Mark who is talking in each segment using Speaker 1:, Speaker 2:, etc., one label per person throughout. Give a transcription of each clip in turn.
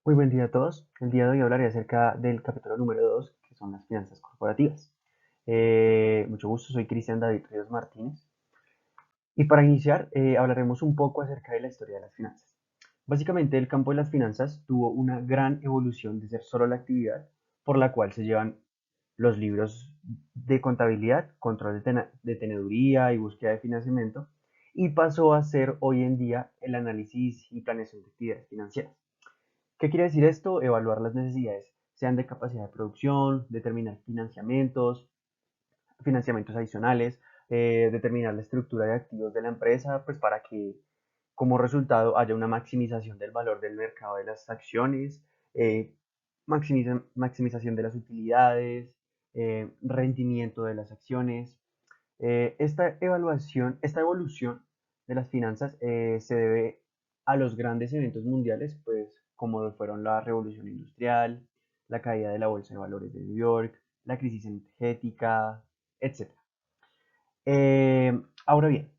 Speaker 1: Muy buen día a todos. El día de hoy hablaré acerca del capítulo número 2, que son las finanzas corporativas. Mucho gusto, soy Cristian David Ríos Martínez. Y para iniciar, hablaremos un poco acerca de la historia de las finanzas. Básicamente, el campo de las finanzas tuvo una gran evolución de ser solo la actividad por la cual se llevan los libros de contabilidad, control de teneduría y búsqueda de financiamiento, y pasó a ser hoy en día el análisis y planeación de actividades financieras. ¿Qué quiere decir esto? Evaluar las necesidades, sean de capacidad de producción, determinar financiamientos adicionales, determinar la estructura de activos de la empresa, pues para que como resultado haya una maximización del valor del mercado de las acciones, eh, maximización de las utilidades, rendimiento de las acciones. Esta evolución de las finanzas se debe a los grandes eventos mundiales, pues como fueron la revolución industrial, la caída de la bolsa de valores de New York, la crisis energética, etc. Ahora bien,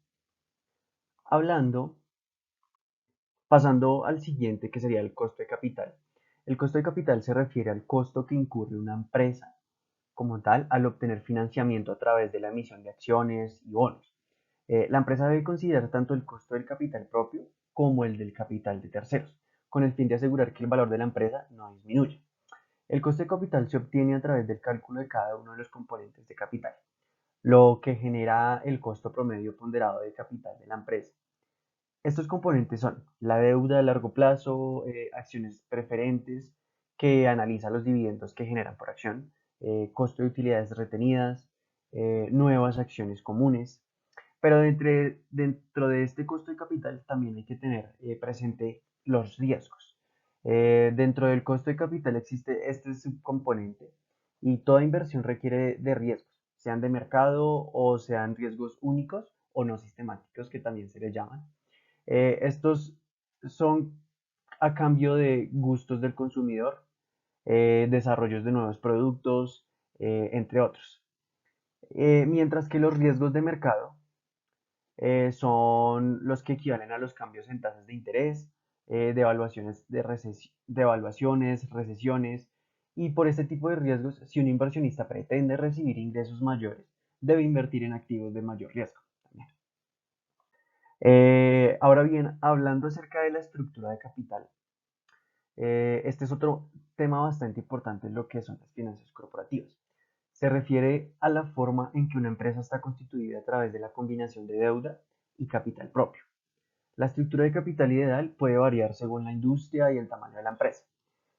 Speaker 1: hablando, pasando al siguiente que sería el costo de capital. El costo de capital se refiere al costo que incurre una empresa como tal al obtener financiamiento a través de la emisión de acciones y bonos. La empresa debe considerar tanto el costo del capital propio como el del capital de terceros, con el fin de asegurar que el valor de la empresa no disminuye. El costo de capital se obtiene a través del cálculo de cada uno de los componentes de capital, lo que genera el costo promedio ponderado de capital de la empresa. Estos componentes son la deuda a largo plazo, acciones preferentes, que analiza los dividendos que generan por acción, costo de utilidades retenidas, nuevas acciones comunes. Pero dentro de este costo de capital también hay que tener presente los riesgos. Dentro del costo de capital existe este subcomponente y toda inversión requiere de riesgos, sean de mercado o sean riesgos únicos o no sistemáticos, que también se les llaman. Estos son a cambio de gustos del consumidor, desarrollos de nuevos productos, entre otros. Mientras que los riesgos de mercado son los que equivalen a los cambios en tasas de interés, devaluaciones, recesiones, y por este tipo de riesgos, si un inversionista pretende recibir ingresos mayores, debe invertir en activos de mayor riesgo también. Ahora bien, hablando acerca de la estructura de capital, este es otro tema bastante importante en lo que son las finanzas corporativas. Se refiere a la forma en que una empresa está constituida a través de la combinación de deuda y capital propio. La estructura de capital ideal puede variar según la industria y el tamaño de la empresa.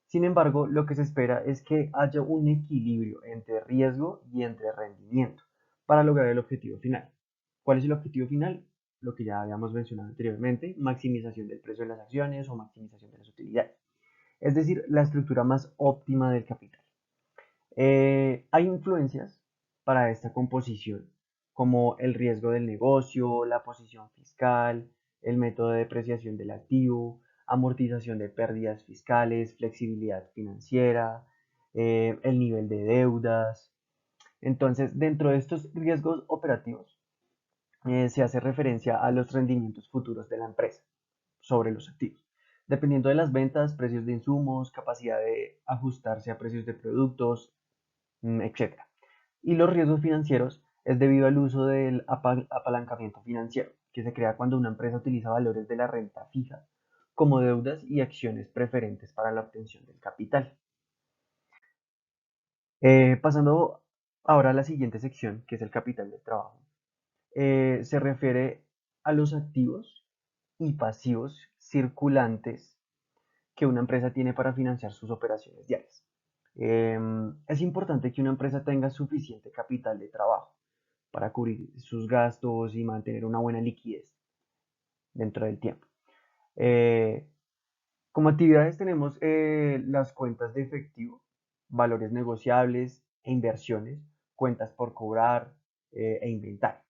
Speaker 1: Sin embargo, lo que se espera es que haya un equilibrio entre riesgo y entre rendimiento para lograr el objetivo final. ¿Cuál es el objetivo final? Lo que ya habíamos mencionado anteriormente, maximización del precio de las acciones o maximización de las utilidades. Es decir, la estructura más óptima del capital. Hay influencias para esta composición, como el riesgo del negocio, la posición fiscal, el método de depreciación del activo, amortización de pérdidas fiscales, flexibilidad financiera, el nivel de deudas. Entonces, dentro de estos riesgos operativos, se hace referencia a los rendimientos futuros de la empresa sobre los activos. Dependiendo de las ventas, precios de insumos, capacidad de ajustarse a precios de productos, etc. Y los riesgos financieros es debido al uso del apalancamiento financiero, que se crea cuando una empresa utiliza valores de la renta fija como deudas y acciones preferentes para la obtención del capital. Pasando ahora a la siguiente sección, que es el capital del trabajo. Se refiere a los activos y pasivos circulantes que una empresa tiene para financiar sus operaciones diarias. Es importante que una empresa tenga suficiente capital de trabajo para cubrir sus gastos y mantener una buena liquidez dentro del tiempo. Eh, Como actividades tenemos las cuentas de efectivo, valores negociables e inversiones, cuentas por cobrar e inventario.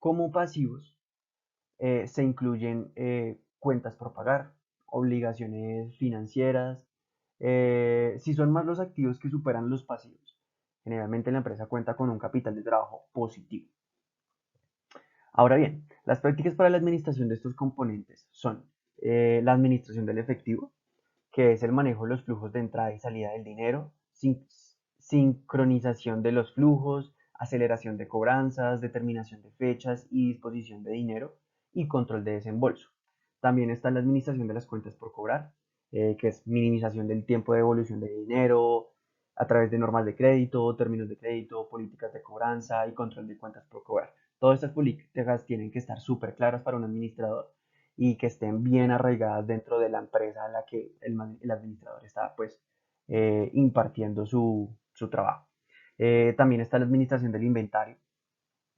Speaker 1: Como pasivos se incluyen cuentas por pagar, obligaciones financieras. Si son más los activos que superan los pasivos, generalmente la empresa cuenta con un capital de trabajo positivo. Ahora bien, las prácticas para la administración de estos componentes son la administración del efectivo, que es el manejo de los flujos de entrada y salida del dinero, sincronización de los flujos, aceleración de cobranzas, determinación de fechas y disposición de dinero y control de desembolso. También está la administración de las cuentas por cobrar, que es minimización del tiempo de devolución de dinero a través de normas de crédito, términos de crédito, políticas de cobranza y control de cuentas por cobrar. Todas estas políticas tienen que estar súper claras para un administrador y que estén bien arraigadas dentro de la empresa a la que el administrador está pues impartiendo su trabajo. También está la administración del inventario,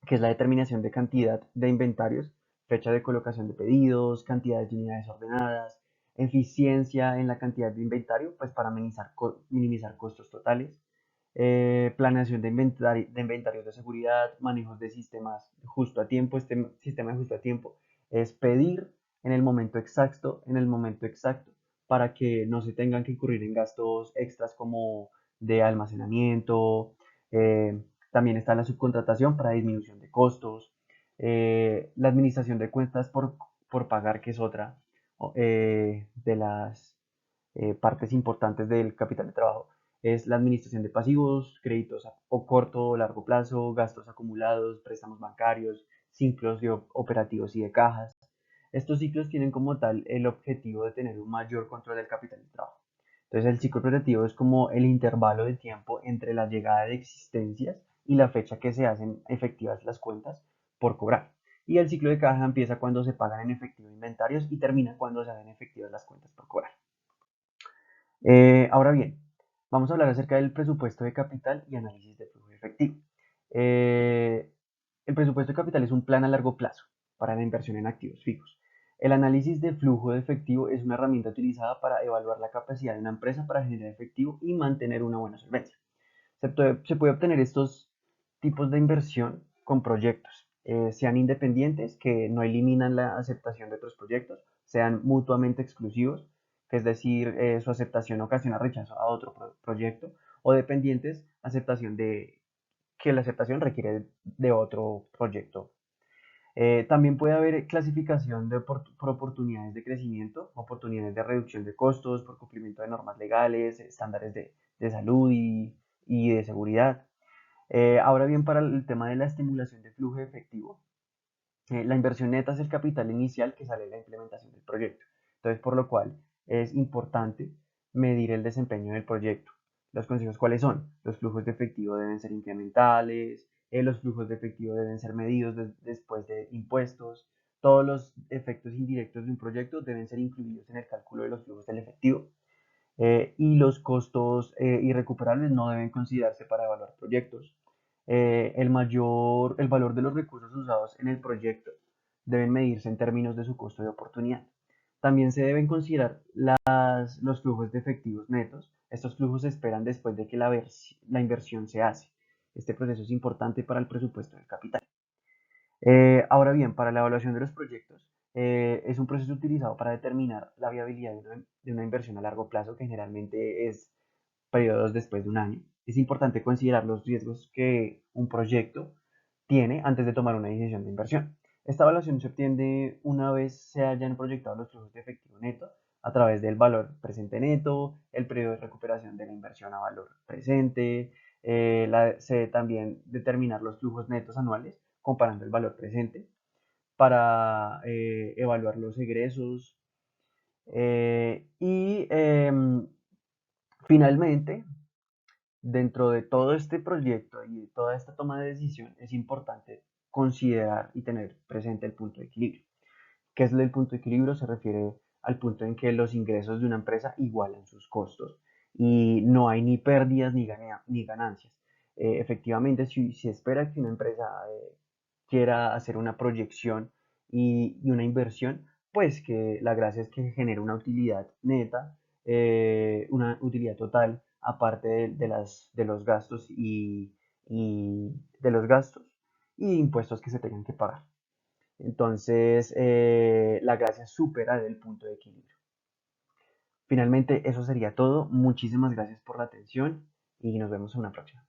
Speaker 1: que es la determinación de cantidad de inventarios, fecha de colocación de pedidos, cantidades de unidades ordenadas, eficiencia en la cantidad de inventario, pues para minimizar costos totales, planeación de inventarios de seguridad, manejos de sistemas justo a tiempo. Este sistema de justo a tiempo es pedir en el momento exacto, para que no se tengan que incurrir en gastos extras como de almacenamiento. También está la subcontratación para disminución de costos, la administración de cuentas por pagar, que es otra de las partes importantes del capital de trabajo. Es la administración de pasivos, créditos o corto o largo plazo, gastos acumulados, préstamos bancarios, ciclos de operativos y de cajas. Estos ciclos tienen como tal el objetivo de tener un mayor control del capital de trabajo. Entonces el ciclo operativo es como el intervalo de tiempo entre la llegada de existencias y la fecha que se hacen efectivas las cuentas por cobrar. Y el ciclo de caja empieza cuando se pagan en efectivo inventarios y termina cuando se hacen efectivas las cuentas por cobrar. Ahora bien, vamos a hablar acerca del presupuesto de capital y análisis de flujo efectivo. Eh, el presupuesto de capital es un plan a largo plazo para la inversión en activos fijos. El análisis de flujo de efectivo es una herramienta utilizada para evaluar la capacidad de una empresa para generar efectivo y mantener una buena solvencia. Se puede obtener estos tipos de inversión con proyectos, sean independientes, que no eliminan la aceptación de otros proyectos, sean mutuamente exclusivos, que es decir, su aceptación ocasiona rechazo a otro proyecto, o dependientes, aceptación de que la aceptación requiere de otro proyecto. También puede haber clasificación por oportunidades de crecimiento, oportunidades de reducción de costos, por cumplimiento de normas legales, estándares de salud y de seguridad. Ahora bien, para el tema de la estimulación de flujo efectivo, la inversión neta es el capital inicial que sale de la implementación del proyecto. Entonces, por lo cual es importante medir el desempeño del proyecto. Los consejos, ¿cuáles son? Los flujos de efectivo deben ser incrementales, los flujos de efectivo deben ser medidos después de impuestos, todos los efectos indirectos de un proyecto deben ser incluidos en el cálculo de los flujos del efectivo, y los costos irrecuperables no deben considerarse para evaluar proyectos. El valor de los recursos usados en el proyecto deben medirse en términos de su costo de oportunidad. También se deben considerar los flujos de efectivos netos. Estos flujos se esperan después de que la inversión se hace. Este proceso es importante para el presupuesto del capital. Ahora bien, para la evaluación de los proyectos, es un proceso utilizado para determinar la viabilidad de una inversión a largo plazo, que generalmente es periodos después de un año. Es importante considerar los riesgos que un proyecto tiene antes de tomar una decisión de inversión. Esta evaluación se obtiene una vez se hayan proyectado los flujos de efectivo neto a través del valor presente neto, el periodo de recuperación de la inversión a valor presente. Se debe también determinar los flujos netos anuales comparando el valor presente para evaluar los egresos. Finalmente, dentro de todo este proyecto y de toda esta toma de decisión, es importante considerar y tener presente el punto de equilibrio. ¿Qué es el punto de equilibrio? Se refiere al punto en que los ingresos de una empresa igualan sus costos y no hay ni pérdidas ni ganancias. Efectivamente, si se espera que una empresa quiera hacer una proyección y una inversión, pues que la gracia es que genere una utilidad neta, una utilidad total, aparte de los gastos y de los gastos y impuestos que se tengan que pagar. Entonces, la gracia es superar el punto de equilibrio. Finalmente, eso sería todo. Muchísimas gracias por la atención y nos vemos en una próxima.